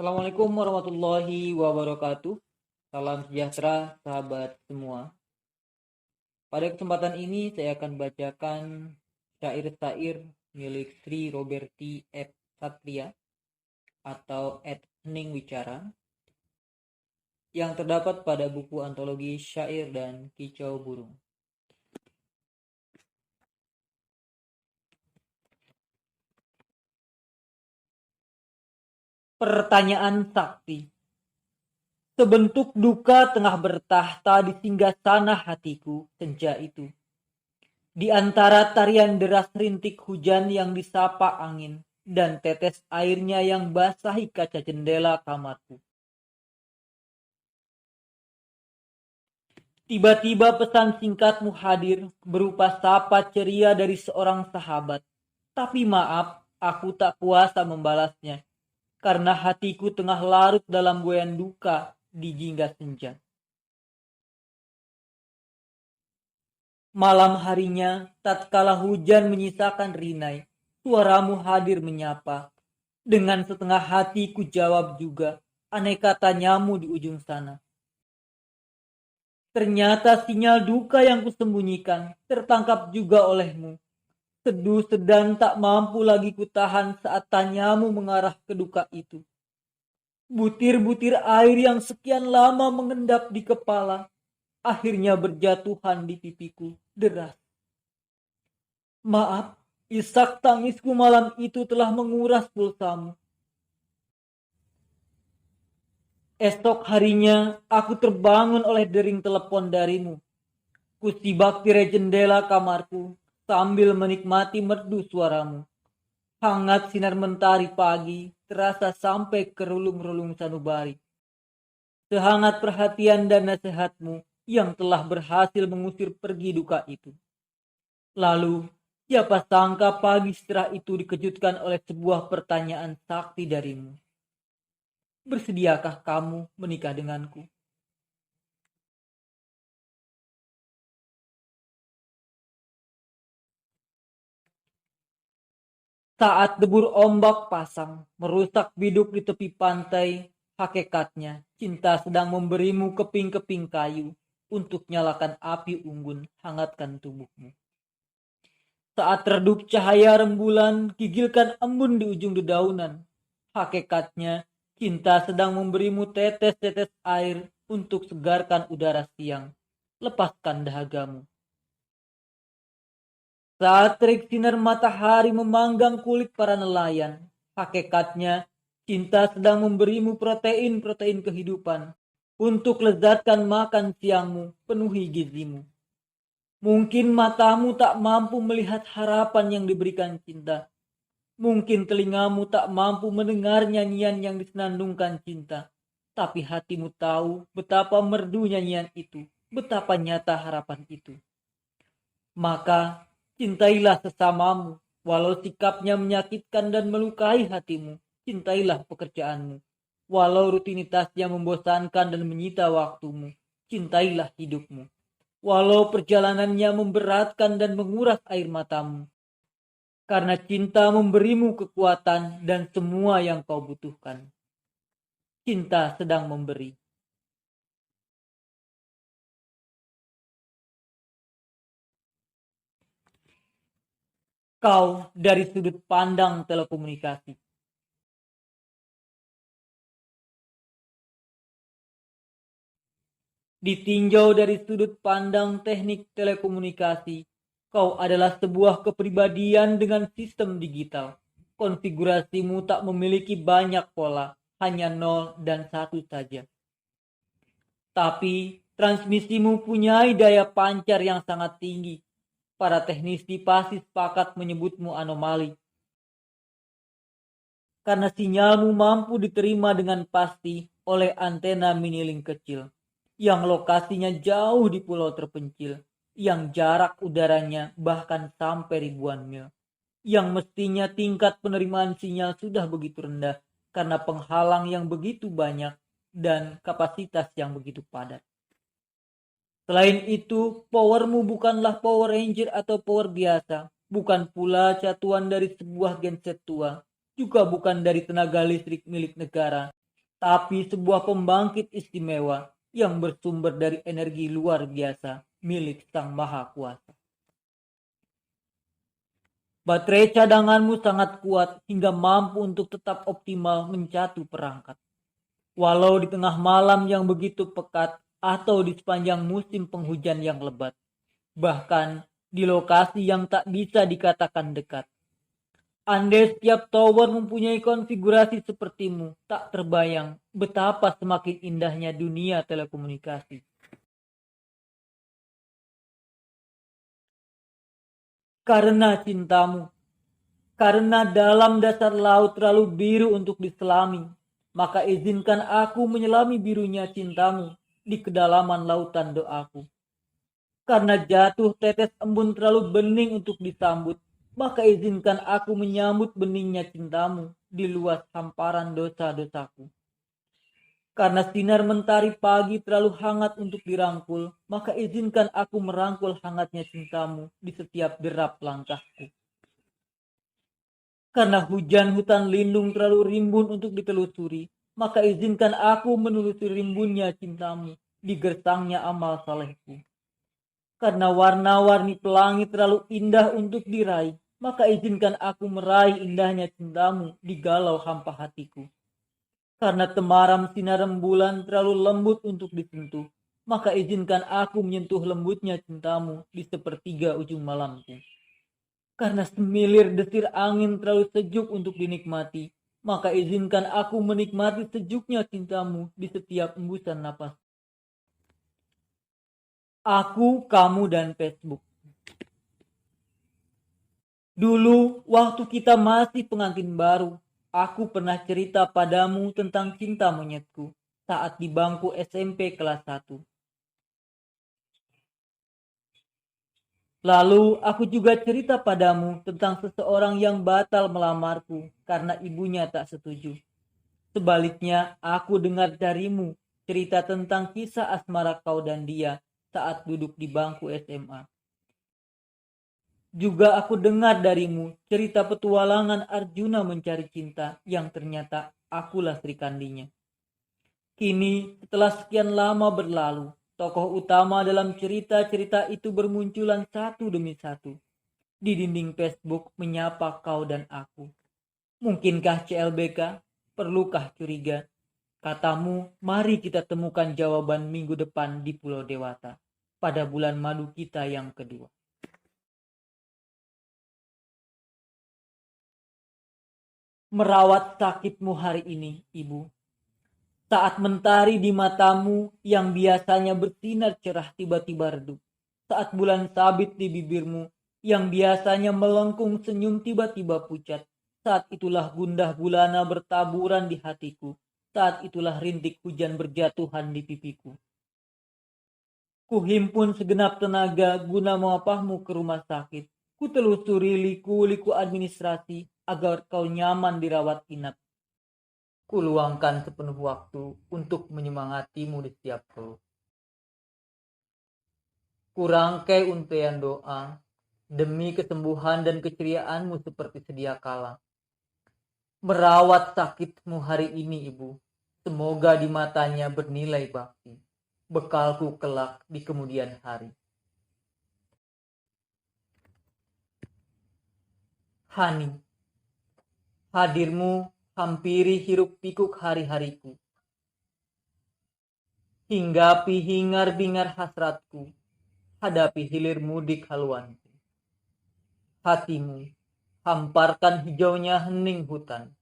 Assalamualaikum warahmatullahi wabarakatuh. Salam sejahtera sahabat semua. Pada kesempatan ini saya akan bacakan syair-syair milik Sri Roberti F. Satria atau Ed Hening Wicara yang terdapat pada buku antologi syair dan kicau burung. Pertanyaan sakti. Sebentuk duka tengah bertahta di singgasana hatiku senja itu. Di antara tarian deras rintik hujan yang disapa angin dan tetes airnya yang basahi kaca jendela kamarku. Tiba-tiba pesan singkatmu hadir berupa sapa ceria dari seorang sahabat. Tapi maaf, aku tak kuasa membalasnya karena hatiku tengah larut dalam goyang duka di jingga senja. Malam harinya, tatkala hujan menyisakan rinai, suaramu hadir menyapa. Dengan setengah hati ku jawab juga, aneh katanyamu di ujung sana. Ternyata sinyal duka yang kusembunyikan tertangkap juga olehmu. Seduh sedang tak mampu lagi kutahan saat tanyamu mengarah ke duka itu. Butir-butir air yang sekian lama mengendap di kepala akhirnya berjatuhan di pipiku deras. Maaf, isak tangisku malam itu telah menguras pulsamu. Esok harinya aku terbangun oleh dering telepon darimu. Kusibak tirai jendela kamarku sambil menikmati merdu suaramu. Hangat sinar mentari pagi terasa sampai ke relung-relung sanubari. Sehangat perhatian dan nasihatmu yang telah berhasil mengusir pergi duka itu. Lalu, siapa sangka pagi setelah itu dikejutkan oleh sebuah pertanyaan sakti darimu. Bersediakah kamu menikah denganku? Saat debur ombak pasang merusak biduk di tepi pantai, hakikatnya cinta sedang memberimu keping-keping kayu untuk nyalakan api unggun, hangatkan tubuhmu. Saat redup cahaya rembulan, gigilkan embun di ujung dedaunan. Hakikatnya cinta sedang memberimu tetes-tetes air untuk segarkan udara siang. Lepaskan dahagamu. Saat terik sinar matahari memanggang kulit para nelayan, hakikatnya cinta sedang memberimu protein-protein kehidupan untuk lezatkan makan siangmu, penuhi gizimu. Mungkin matamu tak mampu melihat harapan yang diberikan cinta. Mungkin telingamu tak mampu mendengar nyanyian yang disenandungkan cinta. Tapi hatimu tahu betapa merdu nyanyian itu, betapa nyata harapan itu. Maka cintailah sesamamu, walau sikapnya menyakitkan dan melukai hatimu. Cintailah pekerjaanmu, walau rutinitasnya membosankan dan menyita waktumu. Cintailah hidupmu, walau perjalanannya memberatkan dan menguras air matamu. Karena cinta memberimu kekuatan dan semua yang kau butuhkan. Cinta sedang memberi. Kau dari sudut pandang telekomunikasi. Ditinjau dari sudut pandang teknik telekomunikasi, kau adalah sebuah kepribadian dengan sistem digital. Konfigurasimu tak memiliki banyak pola, hanya 0 dan 1 saja. Tapi transmisimu punya daya pancar yang sangat tinggi. Para teknisi pasti sepakat menyebutmu anomali. Karena sinyalmu mampu diterima dengan pasti oleh antena mini-link kecil yang lokasinya jauh di pulau terpencil, yang jarak udaranya bahkan sampai ribuan mil, yang mestinya tingkat penerimaan sinyal sudah begitu rendah karena penghalang yang begitu banyak dan kapasitas yang begitu padat. Selain itu, powermu bukanlah Power Ranger atau power biasa, bukan pula catuan dari sebuah genset tua, juga bukan dari tenaga listrik milik negara, tapi sebuah pembangkit istimewa yang bersumber dari energi luar biasa milik Sang Maha Kuasa. Baterai cadanganmu sangat kuat hingga mampu untuk tetap optimal mencatu perangkat. Walau di tengah malam yang begitu pekat atau di sepanjang musim penghujan yang lebat. Bahkan di lokasi yang tak bisa dikatakan dekat. Andai setiap tower mempunyai konfigurasi sepertimu, tak terbayang betapa semakin indahnya dunia telekomunikasi. Karena cintamu, karena dalam dasar laut terlalu biru untuk diselami, maka izinkan aku menyelami birunya cintamu di kedalaman lautan doaku. Karena jatuh tetes embun terlalu bening untuk disambut, maka izinkan aku menyambut beningnya cintamu di luas hamparan dosa-dosaku. Karena sinar mentari pagi terlalu hangat untuk dirangkul, maka izinkan aku merangkul hangatnya cintamu di setiap derap langkahku. Karena hujan hutan lindung terlalu rimbun untuk ditelusuri, maka izinkan aku menelusuri rimbunnya cintamu di gersangnya amal salehku. Karena warna-warni pelangi terlalu indah untuk diraih, maka izinkan aku meraih indahnya cintamu di galau hampa hatiku. Karena temaram sinar rembulan terlalu lembut untuk disentuh, maka izinkan aku menyentuh lembutnya cintamu di sepertiga ujung malamku. Karena semilir desir angin terlalu sejuk untuk dinikmati, maka izinkan aku menikmati sejuknya cintamu di setiap embusan napas. Aku, kamu, dan Facebook. Dulu, waktu kita masih pengantin baru, aku pernah cerita padamu tentang cinta monyetku saat di bangku SMP kelas 1. Lalu, aku juga cerita padamu tentang seseorang yang batal melamarku karena ibunya tak setuju. Sebaliknya, aku dengar darimu cerita tentang kisah asmara kau dan dia saat duduk di bangku SMA. Juga aku dengar darimu cerita petualangan Arjuna mencari cinta yang ternyata akulah Sri Kandinya. Kini setelah sekian lama berlalu, tokoh utama dalam cerita-cerita itu bermunculan satu demi satu. Di dinding Facebook menyapa kau dan aku. Mungkinkah CLBK? Perlukah curiga? Katamu, mari kita temukan jawaban minggu depan di Pulau Dewata pada bulan madu kita yang kedua. Merawat sakitmu hari ini, Ibu. Saat mentari di matamu yang biasanya bersinar cerah tiba-tiba redup. Saat bulan sabit di bibirmu yang biasanya melengkung senyum tiba-tiba pucat. Saat itulah gundah gulana bertaburan di hatiku. Saat itulah rintik hujan berjatuhan di pipiku. Kuhimpun segenap tenaga guna mengapahmu ke rumah sakit. Ku telusuri liku-liku administrasi agar kau nyaman dirawat inap. Kuluangkan sepenuh waktu untuk menyemangatimu di setiap keluh. Kurangkai untaian doa demi kesembuhan dan keceriaanmu seperti sedia kala. Merawat sakitmu hari ini, Ibu. Semoga di matanya bernilai bakti. Bekalku kelak di kemudian hari. Hani, hadirmu hampiri hiruk pikuk hari-hariku. Hinggapi hingar-bingar hasratku, hadapi hilir mudik haluanku. Hatimu, hamparkan hijaunya hening hutan.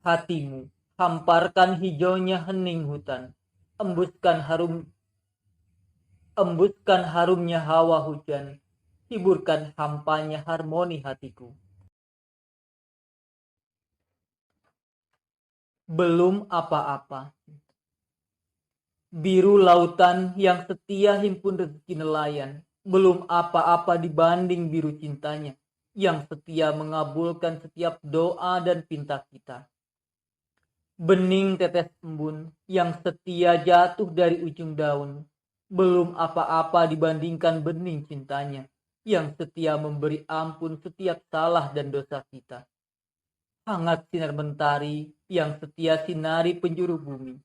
Hatimu, hamparkan hijaunya hening hutan. Embuskan harumnya hawa hujan. Hiburkan hampanya harmoni hatiku. Belum apa-apa. Biru lautan yang setia himpun rezeki nelayan. Belum apa-apa dibanding biru cintanya yang setia mengabulkan setiap doa dan pinta kita. Bening tetes embun yang setia jatuh dari ujung daun. Belum apa-apa dibandingkan bening cintanya yang setia memberi ampun setiap salah dan dosa kita. Hangat sinar mentari yang setia sinari penjuru bumi.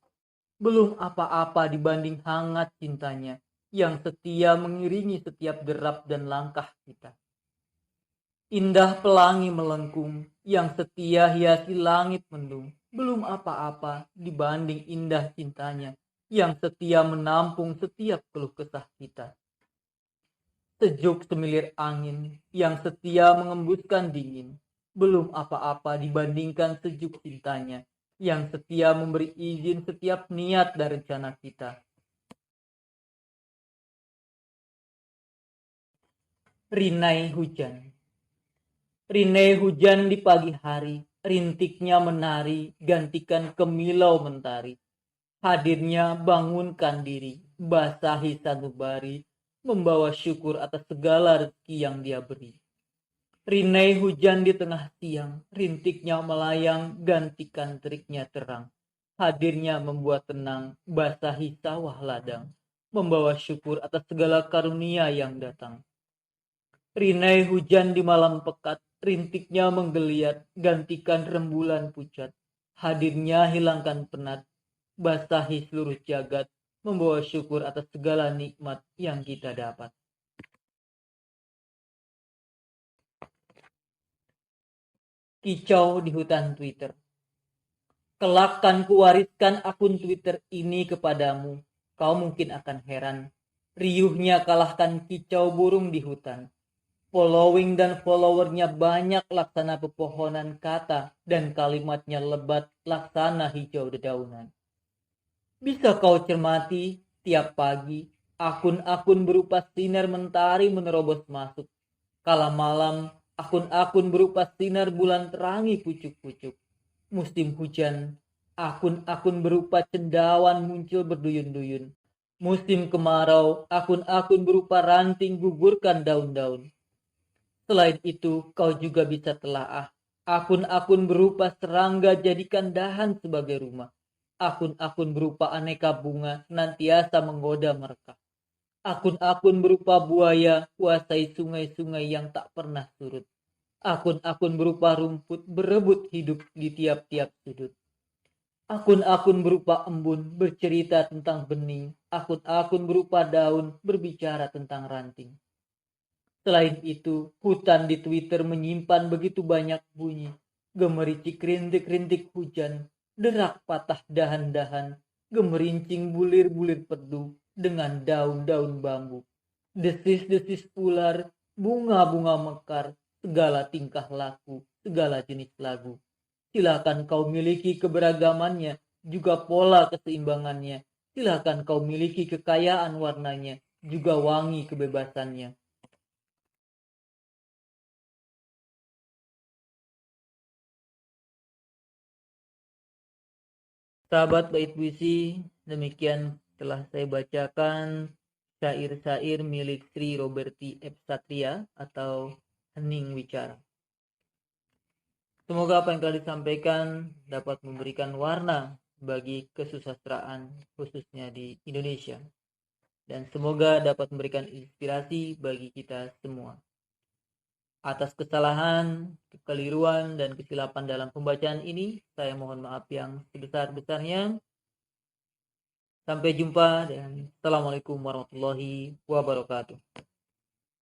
Belum apa-apa dibanding hangat cintanya yang setia mengiringi setiap derap dan langkah kita. Indah pelangi melengkung yang setia hiasi langit mendung. Belum apa-apa dibanding indah cintanya yang setia menampung setiap keluh kesah kita. Sejuk semilir angin yang setia mengembuskan dingin. Belum apa-apa dibandingkan sejuk cintanya yang setia memberi izin setiap niat dan rencana kita. Rinai hujan. Rinai hujan di pagi hari, rintiknya menari, gantikan kemilau mentari. Hadirnya bangunkan diri, basahi sanubari, membawa syukur atas segala rezeki yang dia beri. Rinai hujan di tengah siang, rintiknya melayang, gantikan teriknya terang. Hadirnya membuat tenang, basahi sawah ladang, membawa syukur atas segala karunia yang datang. Rinai hujan di malam pekat, rintiknya menggeliat, gantikan rembulan pucat. Hadirnya hilangkan penat, basahi seluruh jagat, membawa syukur atas segala nikmat yang kita dapat. Kicau di hutan Twitter. Kelak kan kuwariskan akun Twitter ini kepadamu. Kau mungkin akan heran. Riuhnya kalahkan kicau burung di hutan. Following dan followernya banyak laksana pepohonan kata dan kalimatnya lebat laksana hijau dedaunan. Bisa kau cermati tiap pagi akun-akun berupa sinar mentari menerobos masuk. Kala malam akun-akun berupa sinar bulan terangi pucuk-pucuk. Musim hujan akun-akun berupa cendawan muncul berduyun-duyun. Musim kemarau akun-akun berupa ranting gugurkan daun-daun. Selain itu, kau juga bisa telaah. Akun-akun berupa serangga jadikan dahan sebagai rumah. Akun-akun berupa aneka bunga senantiasa menggoda mereka. Akun-akun berupa buaya kuasai sungai-sungai yang tak pernah surut. Akun-akun berupa rumput berebut hidup di tiap-tiap sudut. Akun-akun berupa embun bercerita tentang bening. Akun-akun berupa daun berbicara tentang ranting. Selain itu, hutan di Twitter menyimpan begitu banyak bunyi. Gemericik rintik-rintik hujan, derak patah dahan-dahan, gemerincing bulir-bulir perdu dengan daun-daun bambu. Desis-desis ular, bunga-bunga mekar, segala tingkah laku, segala jenis lagu. Silakan kau miliki keberagamannya, juga pola keseimbangannya. Silakan kau miliki kekayaan warnanya, juga wangi kebebasannya. Sahabat Bait Puisi, demikian telah saya bacakan syair-syair milik Sri Roberti F. Satria atau Hening Wicara. Semoga apa yang telah disampaikan dapat memberikan warna bagi kesusastraan khususnya di Indonesia. Dan semoga dapat memberikan inspirasi bagi kita semua. Atas kesalahan, kekeliruan, dan kesilapan dalam pembacaan ini, saya mohon maaf yang sebesar-besarnya. Sampai jumpa dan Assalamualaikum warahmatullahi wabarakatuh.